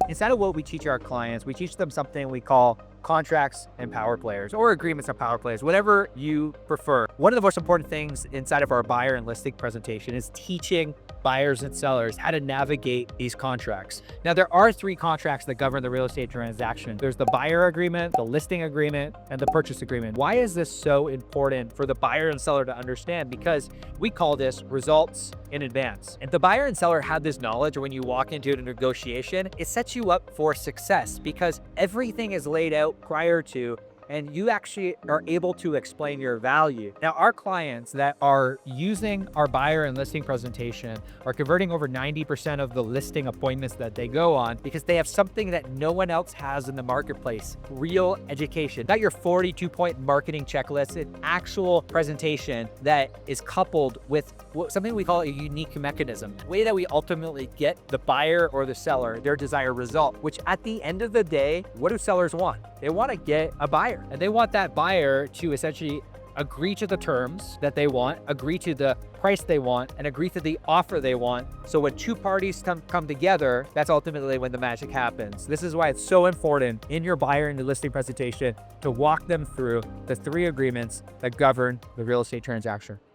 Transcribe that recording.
Inside of what we teach our clients, we teach them something we call contracts and power players, or agreements and power players, whatever you prefer. One of the most important things inside of our buyer and listing presentation is teaching buyers and sellers how to navigate these contracts. Now, there are 3 contracts that govern the real estate transaction. There's the buyer agreement, the listing agreement, and the purchase agreement. Why is this so important for the buyer and seller to understand? Because we call this results in advance. If the buyer and seller have this knowledge when you walk into a negotiation, it sets you up for success because everything is laid out prior to, and you actually are able to explain your value. Now, our clients that are using our buyer and listing presentation are converting over 90% of the listing appointments that they go on because they have something that no one else has in the marketplace: real education. Not your 42-point marketing checklist, an actual presentation that is coupled with something we call a unique mechanism, the way that we ultimately get the buyer or the seller their desired result, which at the end of the day, what do sellers want? They want to get a buyer, and they want that buyer to essentially agree to the terms that they want, agree to the price they want, and agree to the offer they want. So when 2 parties come together, that's ultimately when the magic happens. This is why it's so important in your buyer and the listing presentation to walk them through the 3 agreements that govern the real estate transaction.